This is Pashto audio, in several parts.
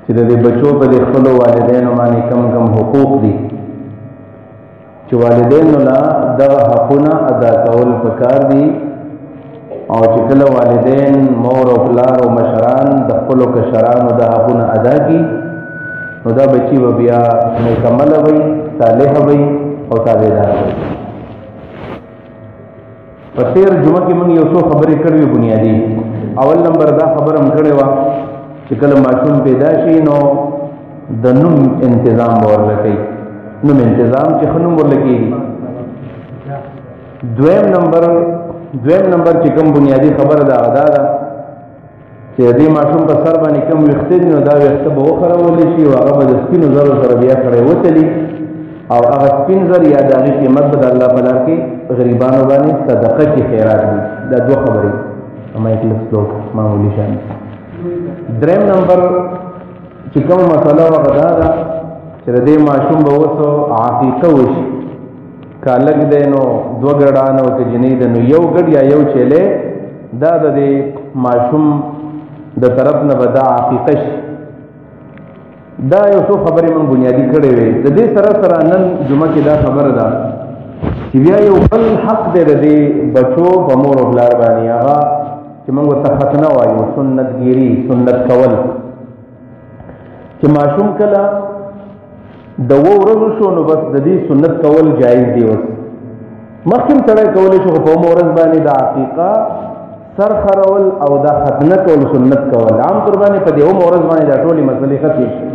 چې د بچو په خپل والدینو باندې کم حقوق دي چې والدینو لا دغه حقونه ادا کول پکار دي او چې کله والدین مور او پلار او مشران د خپل کشرانو د حقونه ادا کړي نو دا بچي به بیا مکمل وي صالح وي او تابعدار وي. په تیر جمعه کې موږ یو څو خبرې کړې بنیادی. اول نمبر دا خبره هم کړې وه چې کله ماشوم پیدا شي نو د نوم انتظام ورله کوي. نوم انتظام چې ښه نوم ورله کېږي. دویم نمبر چې کوم بنیادی خبره دا ادا ده چې دې ماشوم په سر باندې کوم ویښته دي نو دا ویښته به وخرولی شي او هغه به د سپینو زرو سره بیا سره وتلي او هغه سپین زر یا د هغې قیمت به د الله په لار کې غریبانو باندې صدقه کې خیرات وي. دا دوه خبرې مایک لږ سلو معمولي شان. دریم نمبر چې کومه مسله وه هغه دا ده چې د دې ماشوم به اوس عقیقه وشي. که لږ دی نو دوه ګډان او که جنۍ ده نو یو ګډ یا یو چیلی دا د دې ماشوم د طرف نه به دا عقیقه شي. دا یو څو خبرې موږ بنیادي کړې وې. د دې سره نن جمعه کې دا خبره ده چې بیا یو بل حق دی د دې بچو په مور او پلار باندې هغه چې موږ ورته ختنه وایو سنتګیري سنت کول. چې ماشوم کله د 2 ورځو شو نو بس د دې سنت کول جایز دی. اوس مخکې سړی کولی شو په اومه ورځ باندې د عقیقه سر خرول او دا ختنه کول سنت کول عام طور باندې په دې اومه ورځ باندې دا ټولې مسلې ختمې شي.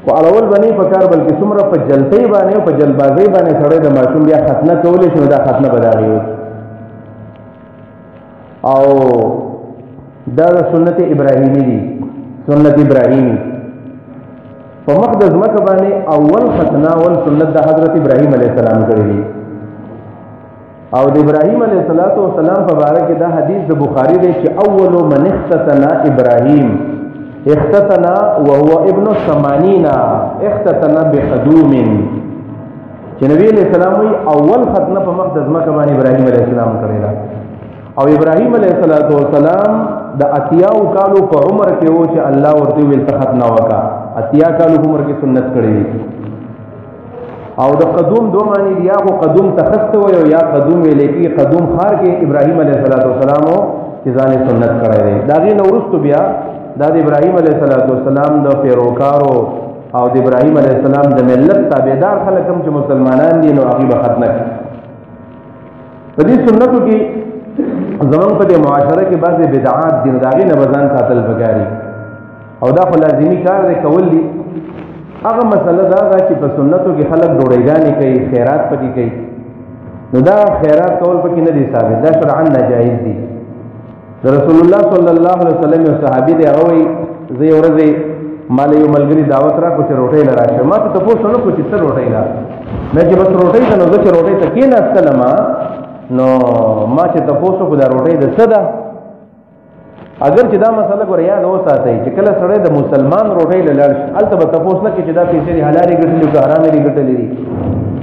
خو اول باندې په کار بلکې څومره په جلتۍ باندې او په جلبازۍ باندې سړی د ماشوم بیا ختنه کولی شي نو دا ختنه به د هغې وي. او دا د سنت ابراهیمي دي. سنت ابراهیمي په مخ د ځمکه باندې اول ختنه اول سنت د حضرت ابراهیم علیه السلام کړی دی. او د ابراهیم علیه السلام په باره کې دا حدیث د بخاري دی چې اول من اختتنا ابراهیم اختتنا وهو ابن 80 اختتنا بقدوم. چې نبی علیه السلام وی اول ختنه په مخ د ځمکه باندې ابراهیم علیه السلام کړی ده. او ابراهیم علیه السلام د 80 کالو په عمر کې و چې الله ورته ویل ته ختنه وکړه. 80 کالو عمر کې سنت کړی دی. او د قدوم دو معنی دی. یا خو قدوم تخست و یا قدوم ویل کې قدوم خار کې ابراهیم علیه السلام چې ځان سنت کړی دی. دا غي نو ورستو بیا دا د ابراهیم علیه السلام د پیروکارو او د ابراهیم علیه السلام د ملت تابعدار خلک هم چې مسلمانان دي نو هغه به ختنه کړي. په دې سنتو کې زمون په دې معاشره کې بعضې بدعات دي نو د هغې نه به ځان ساتل پکاري او دا خو لازمي کار دی کول دي. هغه مسله دا ده چې په سنتو کې خلک ډوډۍ کوي خیرات پکې کوي نو دا خیرات کول پکې نه دي ثابت. دا شرعا ناجایز دي. د رسول الله صلی الله علیه وسلم یو صحابي دی هغه وایي زه یو ورځې مال یو ملګري دعوت راکړو چې روټۍ له راشه. ما ته تپوس ونه کړو چې څه روټۍ ده. نه چې بس روټۍ ده نو زه چې روټۍ ته کېناستلم نو ما چې تپوس وکړو دا روټۍ د څه ده. اگر چې دا مسله ګوره یاد وساتئ چې کله سړی د مسلمان روټۍ له لاړ شي هلته به تپوس نه کړي چې دا پیسې دې حلالې ګټلې که حرامې دې ګټلې دي.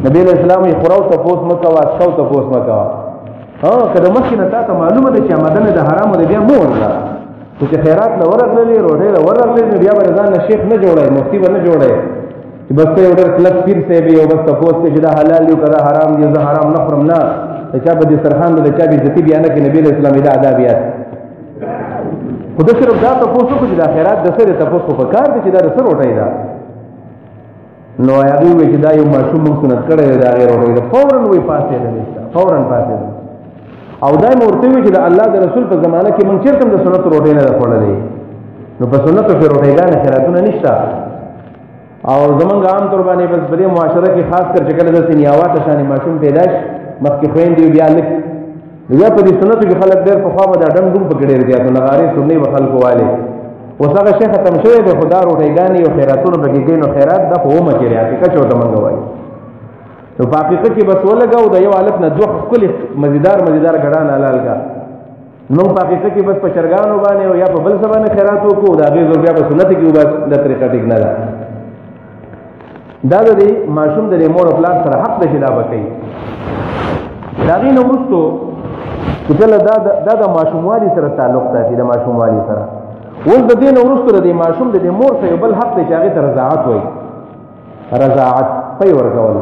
نبي علیه السلام یې خوراو تپوس مه کوه څښو تپوس مه کوه. که د مخکې نه تا ته معلومه ده چې آمدنه د حرامو دی بیا مه ورله. خو چې خیرات له ورغللې روټۍ له ورغلې نو بیا به د ځان نه شیخ نه جوړی مفتي به نه جوړی چې بس ته یو ډېر کلک پیر صاحب یې او بس تپوس کوې چې دا حلال دي او که دا حرام دي زه حرام نه خورم. نه د چا په دسترخوان به د چا بېعزتي بیا نه کړي. نبي علیه السلام دا ادابیات خو ده صرف دا تپوس وکړو چې دا خیرات د څه دی. تپوس خو په کار دی چې دا د څه روټۍ ده. نو هغې وویل چې دا یو ماشوم موږ سنت کړی دی د هغې روټۍ ده. فورا وایي پاڅېدلې فورا پاڅېدل. او دا یې مې ورته وویل چې د الله د رسول په زمانه کې موږ چېرته هم د سنتو روټۍ نه ده خوړلې. نو په سنتو کې روټۍ خیراتونه نشته. او زمونږ عام طور باندې بس په دې معاشره کې خاص کر چې کله داسې نیاواته شانې ماشوم پیدا شي مخکې خویندې بیا لږ بیا په دې سنتو کې خلک ډېر پخوا به دا ډم ډوم پکې ډېر زیات نغارې سنې به خلکو والې. اوس هغه شی ختم شوی دی خو دا روټۍ او خیراتونه پکې کوي نو خیرات دا په اومه کې دی حقیقت چې ورته موږ وایو. نو په حقیقت کې بس ولګوو د یو حالت نه دوه ښکلې مزیدار ګډان حلال کا. موږ په حقیقت کې بس په چرګانو باندې او یا په بل څه باندې خیرات وکړو د هغې زور بیا په سنت کې وبس دا طریقه ټیک نه ده. دا د دې ماشوم د دې مور او پلار سره حق دی چې دا به کوي. د هغې نه وروستو چې کله دا د ماشوموالي سره تعلق ساتي د ماشوموالي سره اوس د دې نه وروسته د ماشوم د مور ته یو بل حق دی چې هغې ته رضاعت وایي. رضاعت پی ورکول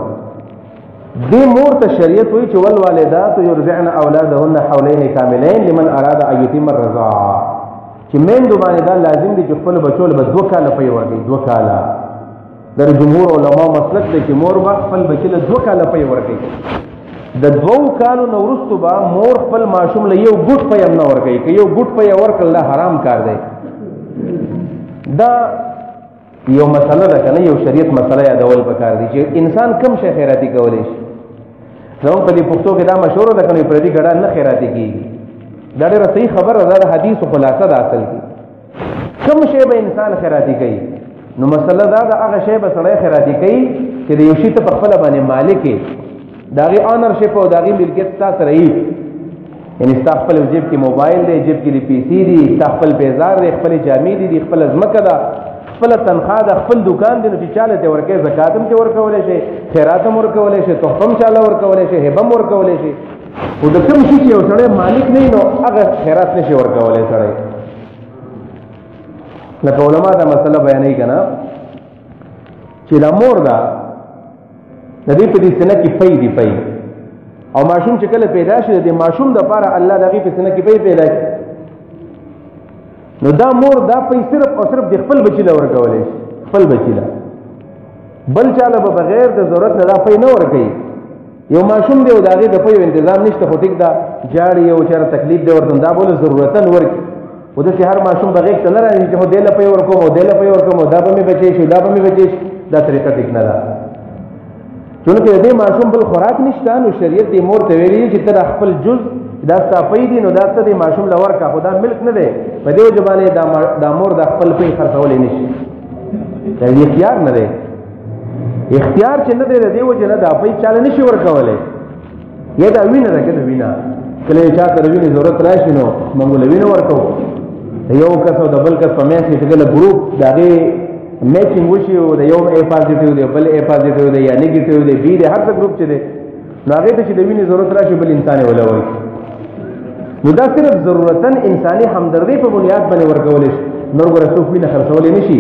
دې مور ته شریعت وایي چې والوالدات یرضعن اولادهن حولین کاملین لمن اراد ان یتم الرضاعه، چې میندو باندې دا لازم دي چې خپل بچو له 2 کاله پی ورکړي. 2 کاله در جمهور علما مسلک دی چې مور به خپل بچی له 2 کاله پی ورکړي. د 2 کالو نه وروسته به مور خپل ماشوم له یو ګوټ پی هم نه ورکوي. که یو ګوټ پی ورکړل دا حرام کار دی. دا یو مسله ده کنه، یو شریعت مسله یادول پکار دي چې انسان کم شي خیراتی کولی شي. زموږ په دې پښتو کې دا مشهور ده کنه پردي ګډا نه خیراتی کیږي. دا ډېره صحیح خبره ده، د حدیث خلاصه ده اصل کې. کم شي به انسان خیراتی کوي، نو مسله دا ده هغه شی به سړی خیراتی کوي چې د یو شي ته په خپل باندې مالک یې، د هغې آنرشپ او د هغې ملکیت ستا سره وي. یعنې ستا خپل جیب کې موبایل دی، جیب کې د پیسې دي، ستا خپل بیزار دی، خپلې جامې دي، خپله ځمکه ده، خپله تنخوا ده، خپل دکان دی، نو چې چاله ته ورکوې زکات هم چې ورکولی شي، خیرات هم ورکولی شي، تحفه هم چاله ورکولی شي، هبه هم ورکولی شي. خو د کوم شي چې یو سړی مالک نه وي نو هغه خیرات نه شي ورکولی سړی. لکه علما دا مسله بیانوي که نه چې دا مور ده د دې په دې سینه کې پی دي پی، او ماشوم چې کله پیدا شي د ماشوم دپاره الله د هغې په سینه کې پی پیدا کړي، نو دا مور دا پی صرف او صرف د خپل بچي له ورکولی شي. خپل بچي له بل چاله به بغیر د ضرورت نه دا پی نه ورکوي. یو ماشوم دی او د هغې د پیو انتظام نشته، خو ټیک ده جاړي او چېرې تکلیف دی ورته، دا بوله ضرورتاً ورکړي. خو داسې هر ماشوم به غېږ ته نه رانیږي چې خو دې له پی ورکوم او دې له پی ورکوم او دا به مې بچی شي دا به مې بچی شي. دا طریقه ټیک نه ده، چونکې د دې ماشوم بل خوراک نشته. نو شریعت دې مور ته ویلي چې ته د خپل جز دا ستا پی دي، نو دا ته د ماشوم له ورکړه، خو دا ملک نه دی. په دې وجه باندې دا مور د خپل پی خرڅولی نه شي. دا اختیار نه دی. اختیار چې نه دی د دې وجه نه دا پی چاله نه شي ورکولی. یا دا وینه ده که د وینه کله یو چا ته د وینې ضرورت راشي نو موږ له وینه ورکوو. د یو کس او د بل کس په منځ کې چې کله ګروپ د هغې میچنګ وشي او د یو اے پازیټیو دی بل اے پازیټیو دی یا نیګیټیو دی بی دی، هر څه ګروپ چې دی، نو هغې ته چې د وینې ضرورت راشي بل انسان یې ولوي. نو دا صرف ضرورتاً انساني همدردۍ په بنیاد باندې ورکولی شي. نور ګوره څوک وینه خرڅولی نه شي.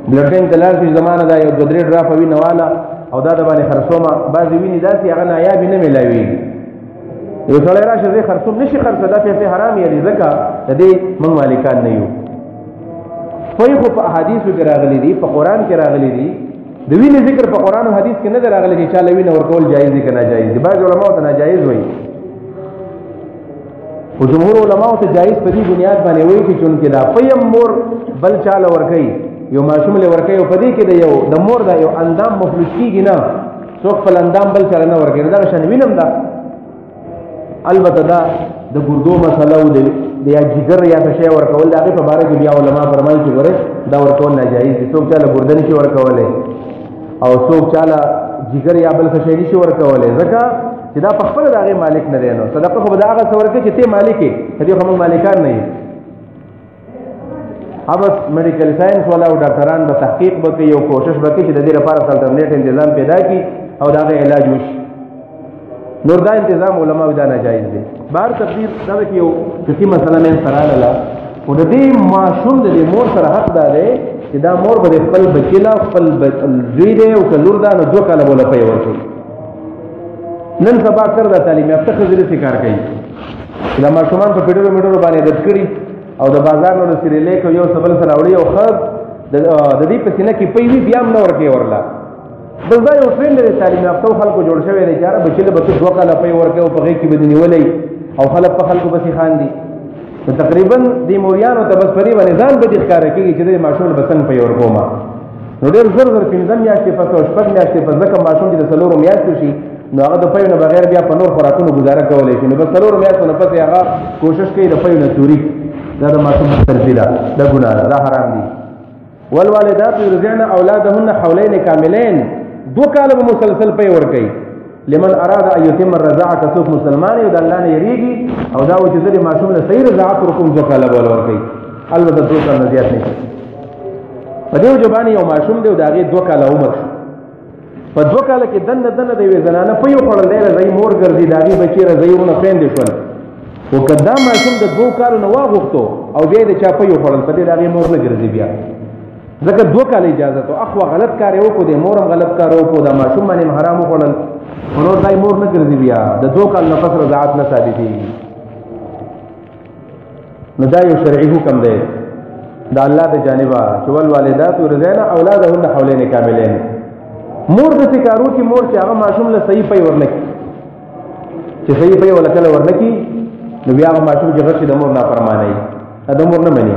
بلډ بینک ته لاړ شي زمانه دا یو 2-3 ډراپه وینه واله او دا د باندې خرڅومه. بعضې وینې داسې هغه نایابې نه میلاوېږي. یو سړی راشه زه خرڅوم نه شي خرڅه، دا پیسې حرام یې دي، ځکه د دې موږ مالکان نه یو. پی خو په احادیثو کې راغلی دي، په قرآن کې راغلی دي. د وینې ذکر په قرآن او حدیث کې نه دی راغلی چې چا له وینه ورکول جایز دي که ناجایز دي. بعض علماو ته ناجایز وایي، خو جمهور علماو ته جایز په دې بنیاد باندې وایي چې چونکې دا پی هم مور بل چا له ورکوي، یو ماشوم له ورکوي، او په دې کې د مور دا یو اندام مفلوس کېږي نه، څوک خپل اندام بل چا نه ورکوي. دغه شان وینم ده. البته دا د ګردو مسله او د یا جګر یا څه شی ورکول د هغې په باره کې بیا علما فرمایي چې ګورئ دا ورکول ناجایز دي. څوک چاله ګرده نشي ورکولی او څوک چاله جګر یا بل څه شی نشي ورکولی، ځکه چې دا په خپله د هغې مالک نه دی. نو صدقه خو به د هغه څه ورکوي چې ته مالک یې، په دې خو موږ مالکان نه یو. بس میډیکل ساینس والا او ډاکټران به تحقیق به کوي او کوشش به کوي چې د دې لپاره الټرنیټ انتظام پیدا کړي او د هغه علاج وشي. نور دا انتظام علماء دا ناجایز دی. بهر تقدیر دا کې یو فقهي مسله مې سره راغله، خو د دې ماشوم د دې مور سره حق دا دی چې دا مور به خپل بچی له خپل زوی دی او که لور ده نو 2 کاله به له پی ورکوي. نن سبا کر دا تعلیم یافته ښځې داسې کار کوي چې دا ماشومان په پیډرو میډرو باندې عادت کړي او د بازار نه د سیریلیک او یو څه بل څه راوړي او ښه د دې په سینه کې پی وي بیا هم نه ورکوي ورله. بس دا یو ټرینډ دی تعلیم یافتو خلکو جوړ شوی دی چې یاره بچي له به ته 2 کاله پی ورکوي او په غېږ کې به دې نیولی او خلک په خلکو پسې خاندي. نو تقریبا دې موریانو ته بس په دې باندې ځان به دې ښکاره کېږي چې دې ماشوم له به څنګه پی ورکومه. نو ډېر زر 15 میاشتې پس او 6 میاشتې پس ځکه ماشوم چې د 4 میاشتو شي نو هغه د پیو نه بغیر بیا په نور خوراکونو ګزاره کولی شي. نو بس 4 میاشتو نه پسې هغه کوشش کوي د پیو نه چوري. دا د ماشوم تربیه ده، دا ګناه ده، دا حرام دي. والوالدات یرضعن اولادهن حولین کاملین، 2 کاله به مسلسل پی ورکوي. لمن اراد ان یتم الرضاعه، که څوک مسلمان یو د الله نه یریږي او دا و چې زه د ماشوم له صحیح رضاعت ورکوم 2 کاله به ورکوي. البته 2 کاله نه زیات نه شي. په دې وجه باندې یو ماشوم دی او د هغې 2 کاله عمر شو، په 2 کاله کې دنه د یوې زنانه پی وخوړل دی، رضایي مور ګرځي، د هغې بچي رضایي ونه خویندې شول. او کدا ماشوم د 2 کالو نه واغوښتو او بیا د چا په یو خړل په دې د هغې مور نه ګرځي بیا ځکه 2 کاله اجازه ته اخوا غلط کار یې وکړو د مور هم غلط کار وکړو د ماشوم باندې حرام وخوړل خو نور دای مور نه ګرځي بیا د 2 کال نه پس رضاعت نه ثابتېږي نو دا یو شرعي حکم دی د الله د جانبه چې والوالدات یرضعن اولادهن حولین کاملین مور د سکارو کې مور چې هغه ماشوم له صحیح پي ورنکي چې صحیح پي ولا کله ورنکي نو بیا هغه ماشوم چې غشي د مور نافرمانی د مور نه مني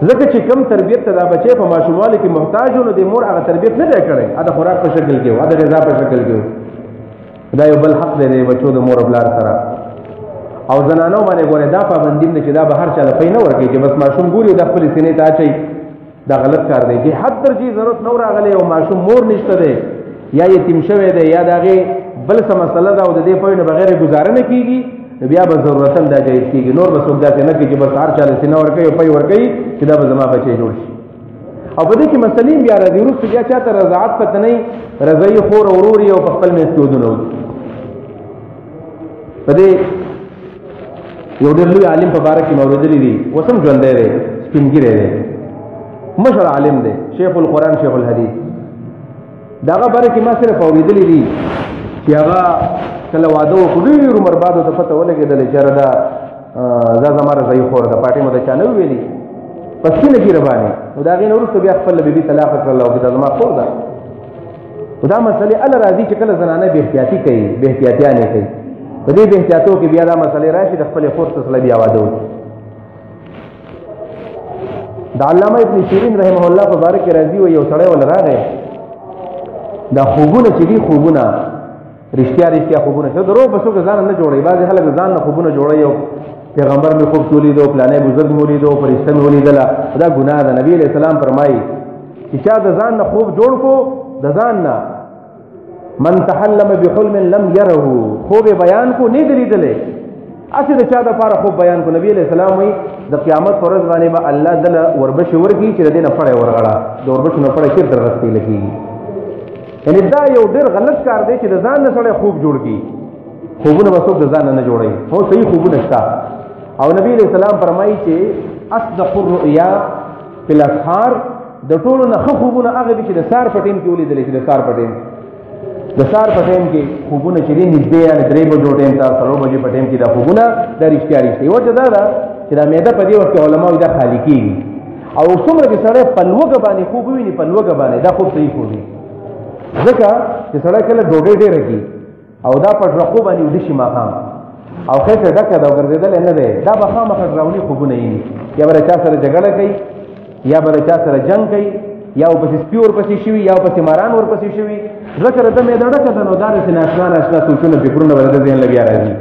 ځکه چې کم تربیت ته دا بچی په ماشوموالي کې محتاج نو د مور هغه تربیت نه دی کړی د خوراک په شکل کې او د غذا په شکل کې دا یو بل حق دی بچو د مور بلار سره او زنانو باندې ګوره دا پابندي نه چې دا به هر چا له پي نه ورکړي چې بس ماشوم ګوري د خپل سینې ته اچي دا غلط کار دی چې حد درجه ضرورت نو راغلی او ماشوم مور نشته دی یا یتیم شوی دی یا دغه بل څه مسله ده او د دې په نه بغیر گزاره نه کیږي بیا به ضرورتن دا جایز کیږي نور به څوک داسې نه کوي چې بس هر چا له سینه ورکوي او پي ورکوي چې دا به زما بچی جوړ شي او په دې کې مسلې بیا راځي وروسته بیا چاته رضاعت پته نه رضایي خور او ورور او په خپل منځ کې ودونه په دې یو ډېر لوی عالم په باره کې مې اورېدلی دي اوس هم ژوندی دی سپین ږیری دی مشر عالم دی شیخ القرآن شیخ الحدیث د هغه باره کې ما صرف اورېدلی دي چې هغه کله واده وکړو ډېر عمر بعد ورته پته ولګېدلې چې یاره دا زما رضایي خور ده پاټۍ مو د چا نه وویلي په سپینه ږیره باندې نو د هغې نه وروسته بیا خپله بیبي طلاقه کړله او دا زما خور ده خو دا مسلې هله راځي چې کله زنانه بې احتیاطي کوي بې احتیاطیانې کوي په دې بې احتیاطو کې بیا دا مسلې راشي د خپلې خور سره بیا واده وکړي د علامه ابن سیرین رحمه الله په باره کې راځي وایي یو سړی ول راغی دا خوبونه چې دي خوبونه رښتیا خوبونه چې دروغ به څوک ځان نه جوړوي بعضې خلک ځان نه خوبونه جوړوي او پیغمبر مې خوب ولیدو پلانی بزرګ مې ولیدو فرشته مې ولیدله دا ګناه ده نبي علیه السلام فرمایي چې چا د ځان نه خوب جوړ کو د ځان نه من تحلم بحلم لم يره خوب بیان کو نه دی لیدلی اسی د چا د پاره خوب بیان کو نبی علیہ السلام وی د قیامت پر ورځ باندې به الله دل وربش ورکی چې د دې نه پړې ورغړه د وربش نه پړې چیرته رسېږي لګي یعنی دا یو ډېر غلط کار دی چې د ځان نه سره خوب جوړ کی خوبونه به څوک د ځان نه جوړي هو صحیح خوبونه شته او نبی علیہ السلام فرمایي چې اصدق الرؤيا فی الاسحار د ټولو نه ښه خوبونه هغه دي چې د سار په ټیم کې ولیدل شي د سار په ټیم د سار په ټیم کې خوبونه چې دي نږدې یعنې 3 بجو ټیم ته 3 بجې په ټیم کې دا خوبونه دا رښتیا وجه دا ده چې دا معده په دې وخت کې علماء دا خالي کېږي او څومره چې سړی په لوږه باندې خوب وویني په لوږه باندې دا خوب صحیح خوب وي ځکه چې سړی کله ډوډۍ ډېره کړي او دا په ډرقو باندې ویده شي ماښام او خېټه ډکه ده او ګرځېدلی نه دی دا به خامخا ډراوني خوبونه ویني یا به له چا سره جګړه کوي یا به له چا سره جنګ کوي یا ورپسې سپي ورپسې شوي یا ورپسې ماران ورپسې شوي ذکر د معده ډکه ده نو دا داسې ناشنا سوچونه فکرونه به د ذهن له بیا راځي